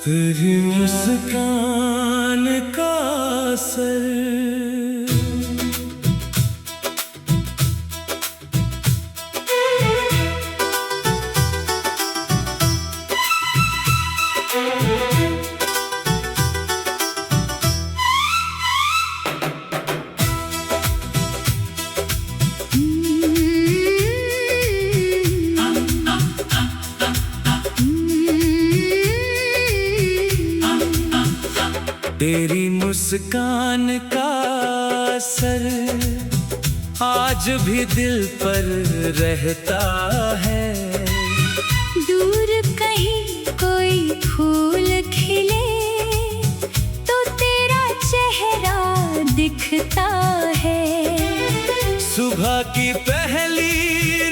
तेरी मुस्कान का असर तेरी मुस्कान का असर आज भी दिल पर रहता है। दूर कहीं कोई फूल खिले तो तेरा चेहरा दिखता है। सुबह की पहली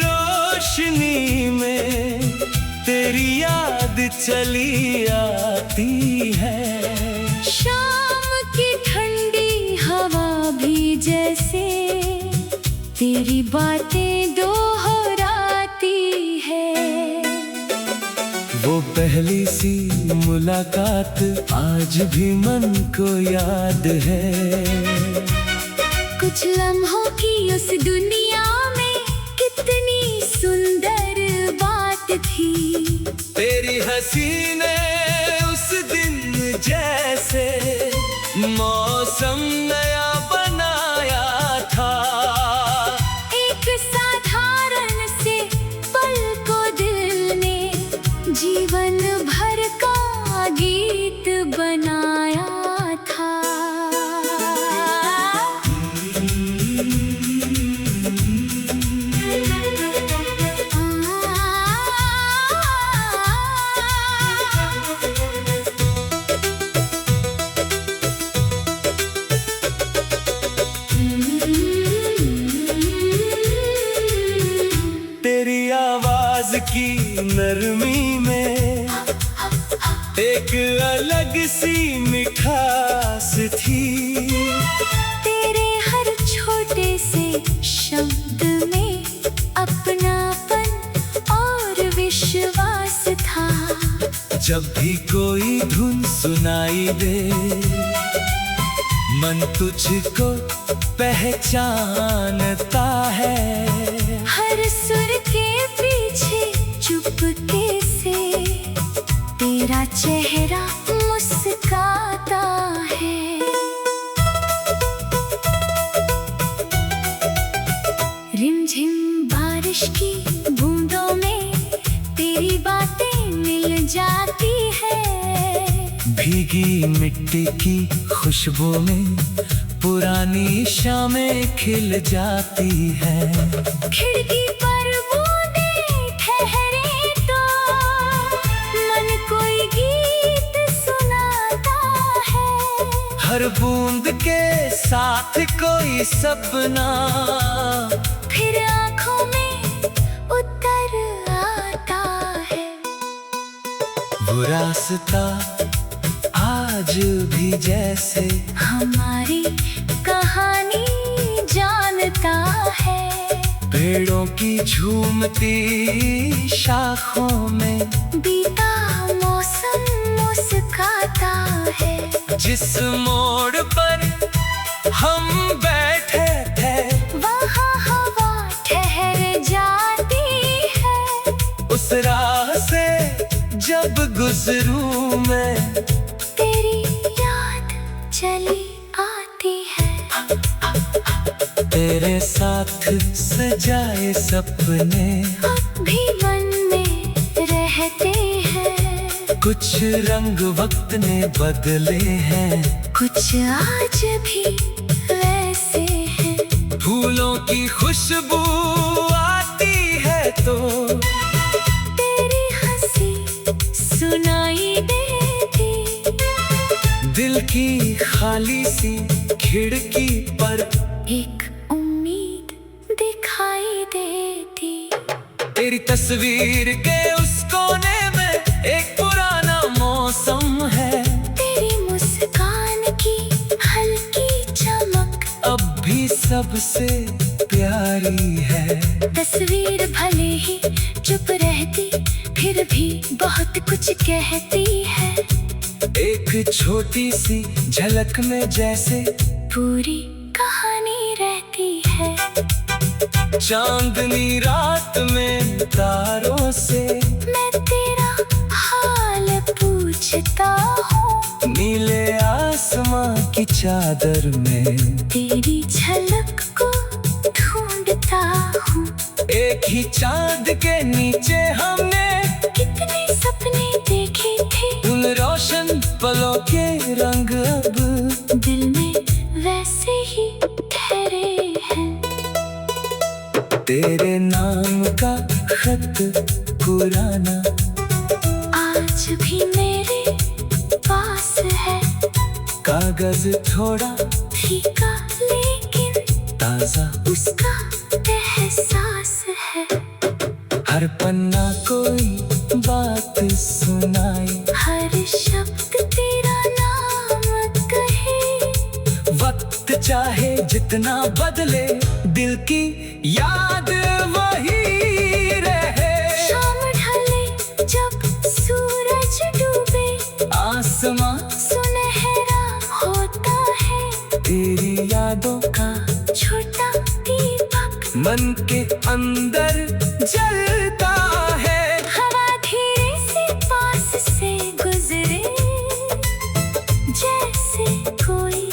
रोशनी में तेरी याद चली आती है। शाम की ठंडी हवा भी जैसे तेरी बातें दोहराती है। वो पहली सी मुलाकात आज भी मन को याद है। कुछ लम्हों की उस दुनिया में कितनी सुंदर बात थी। तेरी हंसी ने उस दिन जैसे मौसम नया बनाया था। एक साधारण से पल को दिल ने जीवन भर का गीत बनाया था। तेरी आवाज की नरमी में एक अलग सी मिठास थी। तेरे हर छोटे से शब्द में अपनापन और विश्वास था। जब भी कोई धुन सुनाई दे मन तुझको पहचानता है। हर सुर के पीछे चुपके से तेरा चेहरा मुस्कुराता है। रिमझिम बारिश की बूंदों में तेरी बातें मिल जाती है। भीगी मिट्टी की खुशबू में पुरानी शामें खिल जाती है। खिड़की पर बूंदें ठहरे तो मन कोई गीत सुनाता है। हर बूंद के साथ कोई सपना फिर आँखों में उतर आता है। वो रास्ता आज भी जैसे हमारी कहानी जानता है। पेड़ों की झूमती शाखों में बीता मौसम मुस्कुराता है। जिस मोड़ पर हम बैठे थे वहाँ हवा ठहर जाती है। उस राह से जब गुजरूं मैं तेरी याद चली आती है। तेरे साथ सजाए सपने अब भी मन में रहते हैं। कुछ रंग वक्त ने बदले हैं। कुछ आज भी वैसे हैं। फूलों की खुशबू आती है तो तेरी हंसी सुनाई देती। दिल की खाली सी खिड़की पर एक उम्मीद दिखाई देती। तेरी तस्वीर के उस कोने में एक पुराना मौसम है। तेरी मुस्कान की हल्की चमक अब भी सबसे प्यारी है। तस्वीर भले ही चुप रहती फिर भी बहुत कुछ कहती है। एक छोटी सी झलक में जैसे पूरी कहानी रहती है। चांदनी रात में तारों से मैं तेरा हाल पूछता हूँ, नीले आसमां की चादर में तेरी झलक को ढूंढता हूँ। एक ही चांद के नीचे हमने कितने सपने देखे थे, उन रोशन पलों के रंग अब दिल में वैसे ही ठहरे हैं। तेरे नाम का खत पुराना आज भी मेरे पास है, कागज थोड़ा फीका लेकिन ताजा, उसका एहसास है। हर पन्ना कोई बात सुनाए, हर शब्द तेरा नाम कहे, वक्त चाहे जितना बदले दिल की याद वही रहे। शाम ढले जब सूरज डूबे, आसमां सुनहरा होता है, तेरी यादों का छोटा दीपक मन के अंदर जलता है। हवा धीरे से पास से गुजरे, जैसे कोई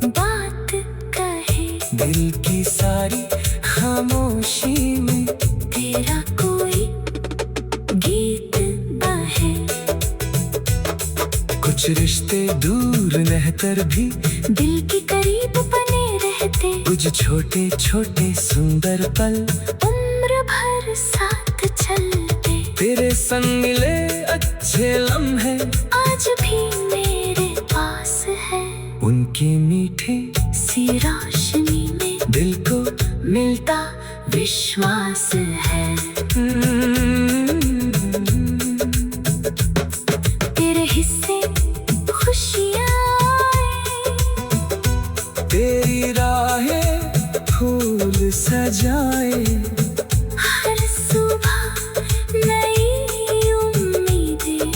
बात कहे, दिल की सारी खामोशी में तेरा कोई गीत बहे। कुछ रिश्ते दूर रहकर भी दिल के करीब बने रहते, कुछ छोटे छोटे सुंदर पल उम्र भर साथ चलते। तेरे संग मिले अच्छे लम्हे आज भी मेरे पास है, उनकी मीठी सी रोशनी में दिल को मिलता विश्वास है। तेरे हिस्से खुशियाँ आए, तेरी राहें फूल सजाए, हर सुबह नई उम्मीदें,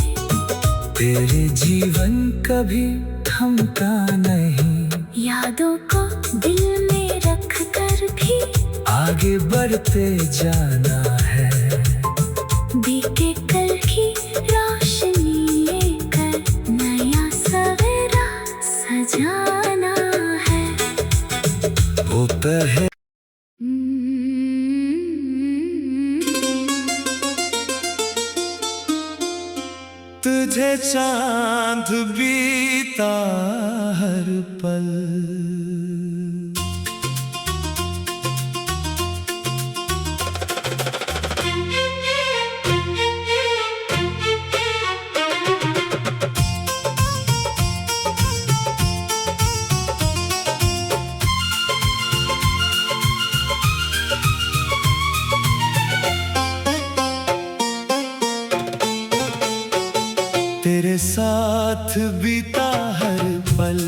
तेरे जीवन कभी थमता नहीं, यादों को दिल में रख कर भी आगे बढ़ते जाना है। बीते कल की रोशनी लेकर नया सवेरा सजाना है। वो पहले तुझे चांद बीता हर पल, तेरे साथ बीता हर पल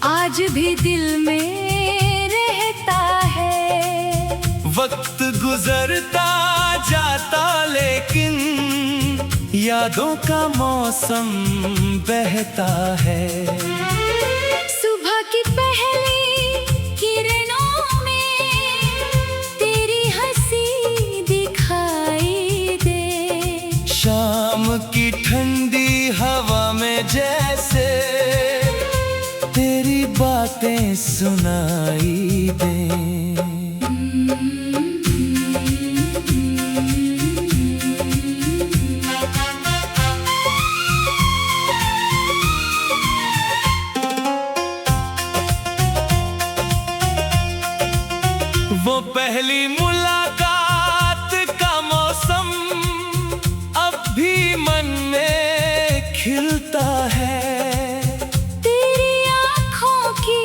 आज भी दिल में रहता है। वक्त गुजरता जाता लेकिन यादों का मौसम बहता है। सुबह की पहली किरणों में तेरी हंसी दिखाई दे, शाम की ठंडी हवा में जैसे तेरी बातें सुनाई दें। वो पहली मुलाकात का मौसम अब भी मन में खिलता है। तेरी आँखों की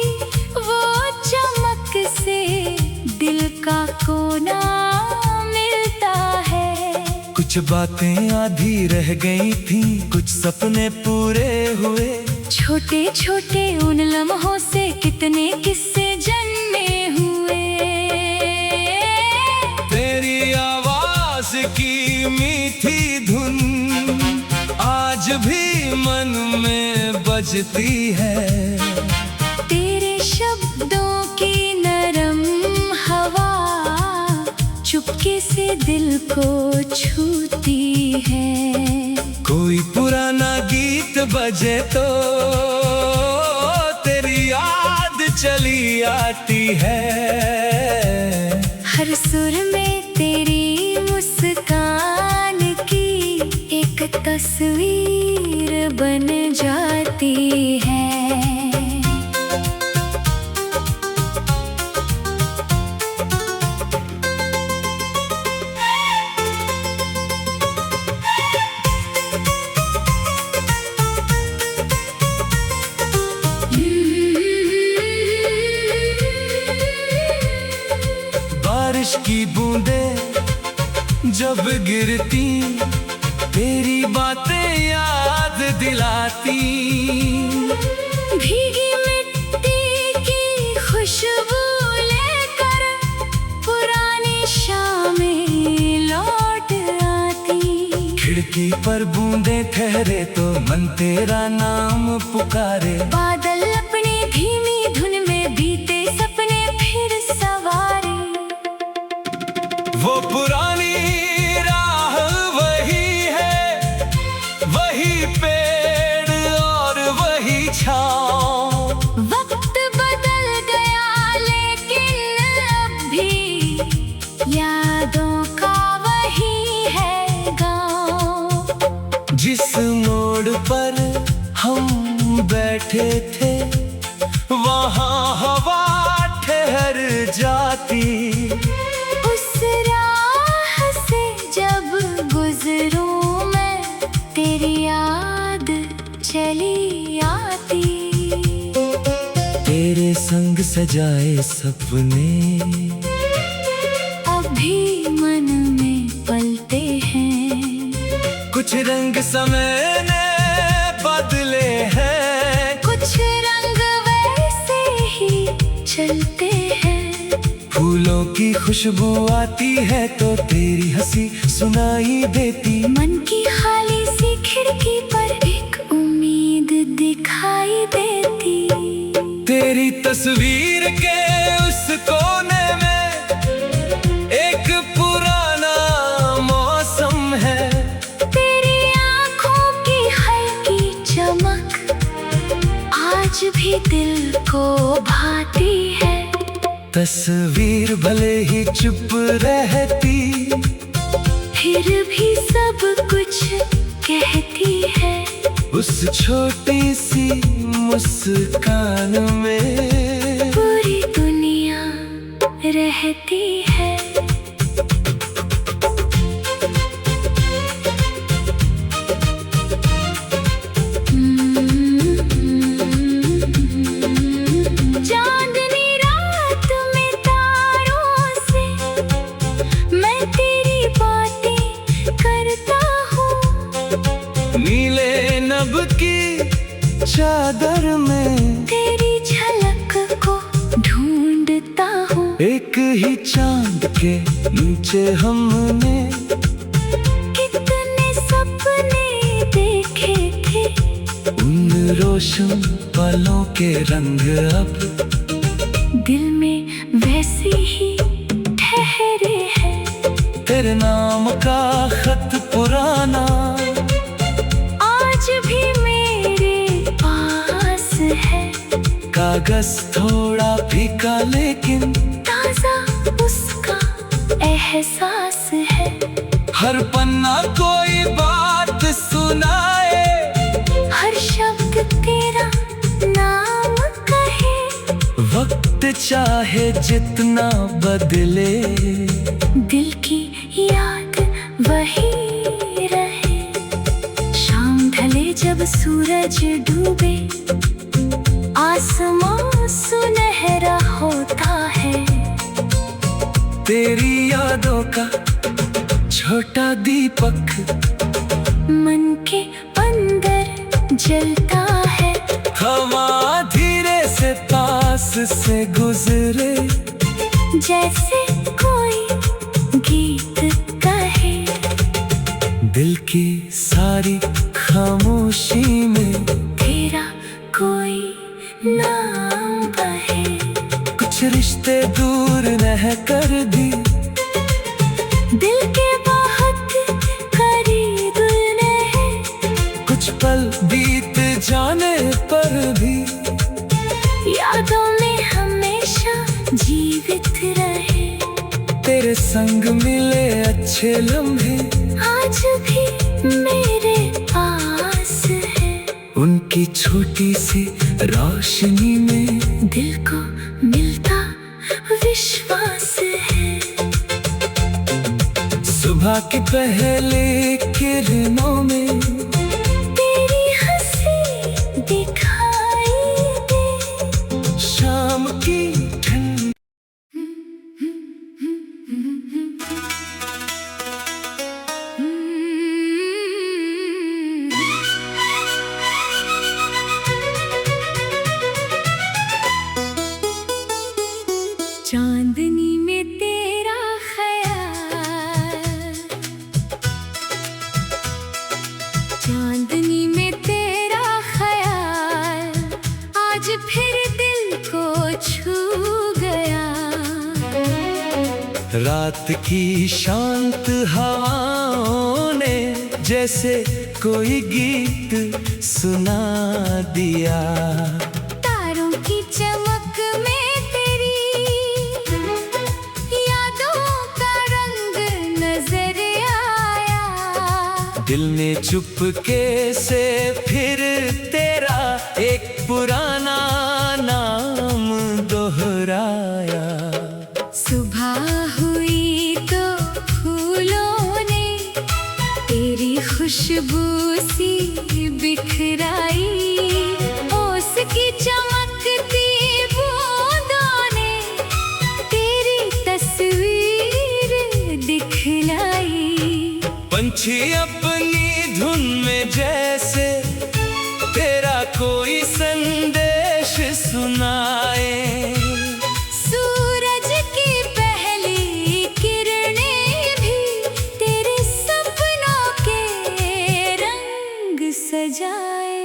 वो चमक से दिल का कोना मिलता है। कुछ बातें आधी रह गई थी, कुछ सपने पूरे हुए। छोटे छोटे उन लम्हों से कितने किस्से जन्मे हुए। तेरी आवाज की मीठी धुन आज भी मन बजती है। तेरे शब्दों की नरम हवा चुपके से दिल को छूती है। कोई पुराना गीत बजे तो तेरी याद चली आती है। हर सुर में तेरी मुस्कान की एक तस्वीर बन जाती है। बारिश की बूंदें जब गिरती तेरी बातें याद दिलाती। भीगी मिट्टी की खुशबू लेकर पुरानी शामें लौट आती। खिड़की पर बूंदें ठहरे तो मन तेरा नाम पुकारे। बादल अपनी धीमी धुन में बीते सपने फिर सवारे। वो पुरानी राह वही है, वही पेड़ और वही छाँव। वक्त बदल गया लेकिन अब भी यादों का वही है गाँव। जिस मोड़ पर हम बैठे थे वहाँ हवा ठहर जाती। उस राह से जब गुजरूं मैं तेरी याद चली आती। तेरे संग सजाए सपने अभी मन में पलते हैं। कुछ रंग समय ने बदले हैं। कुछ रंग वैसे ही चलते हैं। फूलों की खुशबू आती है तो तेरी हंसी सुनाई देती। मन की खाली सी खिड़की पर एक उम्मीद दिखाई देती। तेरी तस्वीर के उस कोने में एक पुराना मौसम है। तेरी आँखों की हल्की चमक आज भी दिल को भाती है। तस्वीर भले ही चुप रहती फिर भी सब कुछ कहती है। उस छोटी सी मुस्कान में पूरी दुनिया रहती है। चांदनी रात में तारों से मैं तेरी बातें करता हूँ। नीले नभ की चादर में तेरी झलक को ढूंढता हूँ। एक ही चांद के नीचे हमने कितने सपने देखे थे। उन रोशन पलों के रंग अब दिल में वैसे ही ठहरे हैं। तेरे नाम का खत पुराना आज भी मेरे पास है। कागज थोड़ा फीका लेकिन ताजा उसका एहसास है। हर पन्ना कोई बात सुनाए। हर शब्द तेरा नाम कहे। वक्त चाहे जितना बदले दिल की याद वही रहे। शाम ढले जब सूरज डूबे आसमां सुनहरा होता है। तेरी यादों का छोटा दीपक मन के अंदर जलता है। हवा धीरे से पास से गुजरे जैसे कोई गीत कहे। दिल की सारी खामोशी में तेरा गुरनह कर दी। दिल के बहुत करीब रहे, कुछ पल बीत जाने पर भी यादों में हमेशा जीवित रहे। तेरे संग मिले अच्छे लम्हे आज भी मेरे पास है, उनकी छोटी सी रोशनी में दिल को मिलता विश्वास है। सुबह की पहली किरणों में तेरी हंसी दिखाई दे, शाम की ठंडी चांदनी में तेरा ख्याल, चांदनी में तेरा ख्याल आज फिर दिल को छू गया। रात की शांत हवाओं ने जैसे कोई गीत सुना दिया। तारों की चमक में तेरी यादों का रंग नजर आया। दिल ने चुपके से फिर तेरा एक पुराना नाम दोहराया। सुबह हुई तो फूलों ने तेरी खुशबू सी बिखराई। ओस की चमकती बूंदों ने तेरी तस्वीर दिखलाई। पंछी अपनी धुन में जैसे तेरा कोई संदेश सुनाए। सूरज की पहली किरणें भी तेरे सपनों के रंग सजाए।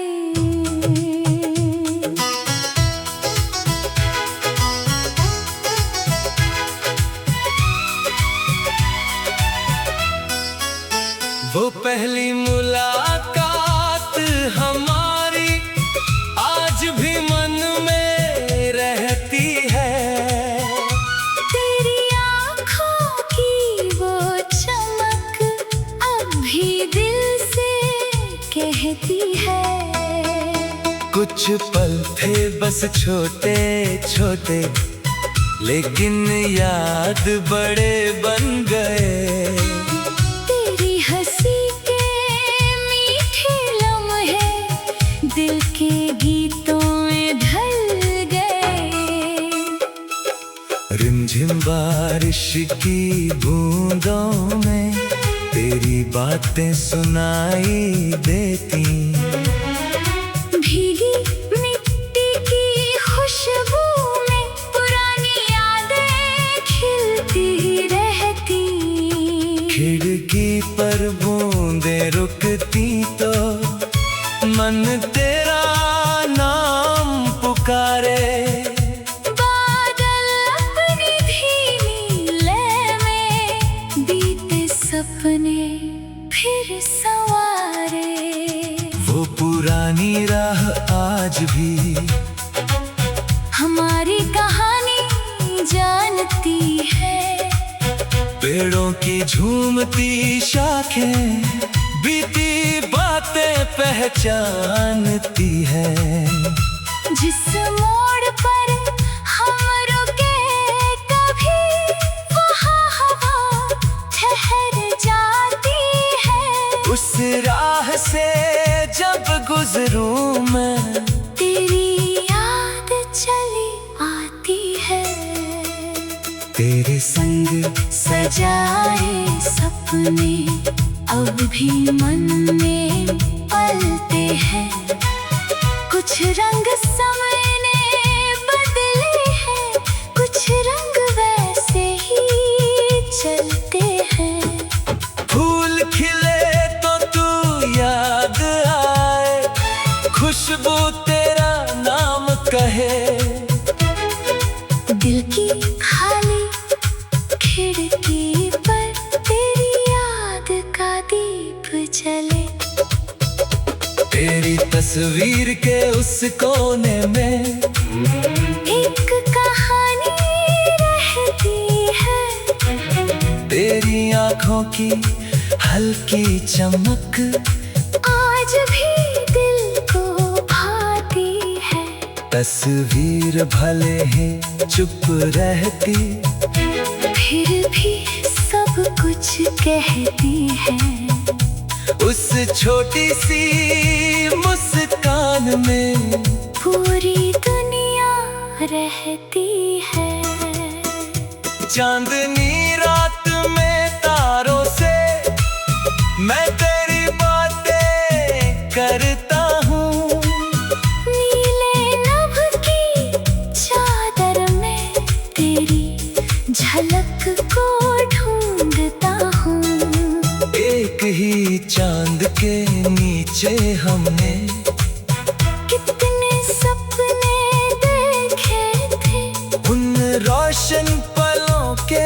वो पहली मुलाकात हमारी आज भी मन में रहती है। तेरी आँखों की वो चमक अब भी दिल से कहती है। कुछ पल थे बस छोटे छोटे, लेकिन याद बड़े बन गए। तेरी हंसी के मीठे लम्हे दिल के गीतों में ढल गए। रिमझिम बारिश की बूंदों में तेरी बातें सुनाई देती। भीगी मिट्टी की खुशबू में पुरानी यादें खिलती रहती। खिड़की पर बूंदें रुकती तो मन तेरा नाम पुकारे। बादल अपनी धीमी लय में बीते सपने फिर संवारे। वो पुरानी राह आज भी हमारी कहानी जानती है। पेड़ों की झूमती शाखें बीती बातें पहचानती है। जिस मोड़ पर हम रुके कभी वहाँ हवा ठहर जाती है। उस राह से जब गुजरूं मैं तेरी याद चली आती है। तेरे संग सजाए सपने अब भी मन में पलते हैं। कुछ रंग समय ने बदले हैं, कुछ रंग वैसे ही चलते हैं। फूल खिले तो तू याद आए, खुशबू तेरा नाम कहे। दिल की खाली तस्वीर के उस कोने में एक कहानी रहती है। तेरी आंखों की हल्की चमक आज भी दिल को भाती है। तस्वीर भले ही चुप रहती, फिर भी सब कुछ कहती है। उस छोटी सी मुस्कान में पूरी दुनिया रहती है। चांदनी रात में तारों से मैं तेरी बातें करता हूँ। नीले नभ की चादर में तेरी झलक को ढूंढता हूँ। एक ही चांद के नीचे हमने कितने सपने देखे थे। उन रोशन पलों के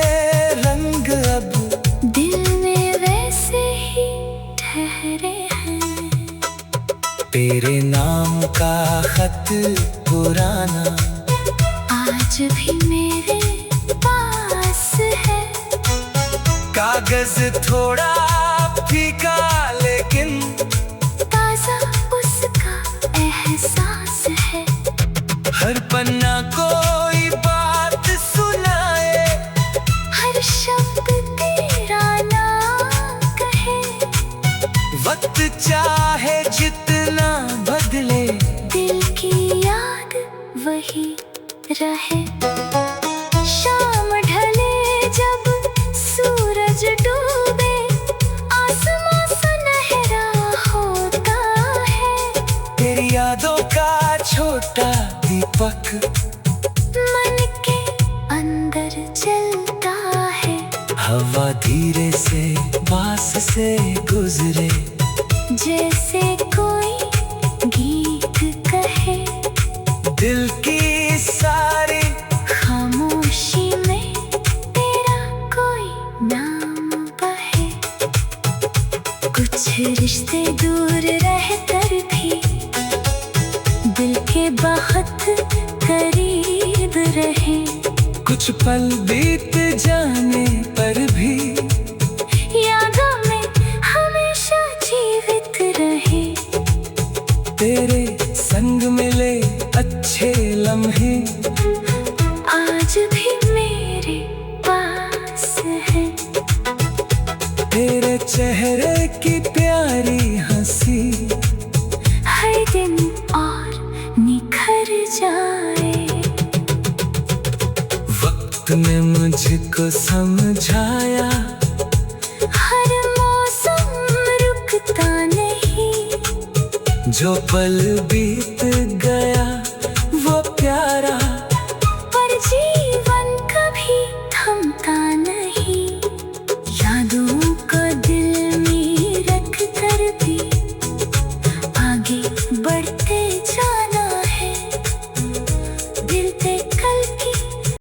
रंग अब दिल में वैसे ही ठहरे हैं। तेरे नाम का खत पुराना आज भी मेरे पास है। कागज थोड़ा फीका लेकिन ताजा उसका एहसास है। हर पन्ना कोई बात सुनाए, हर शब्द तेरा नाम कहे। वक्त चाहे जितना बदले दिल की याद वही रहे। शाम ढले जब सूरज डूबे, आसमां सुनहरा होता है। तेरी यादों का छोटा दीपक मन के अंदर जलता है। हवा धीरे से पास से गुजरे, जैसे कोई गीत कहे। दिल की सारी खामोशी में तेरा कोई नाम बहे। कुछ रिश्ते दूर रहकर भी दिल के बहुत करीब रहे। कुछ पल बीत जाने पर भी यादों में हमेशा जीवित रहे। तेरे संग मिले अच्छे लम्हे आज भी मेरे पास है। तेरे चेहरे की प्यारी हंसी हर दिन और निखर जाए। वक्त ने मुझको समझाया, हर मौसम रुकता नहीं। जो पल बीत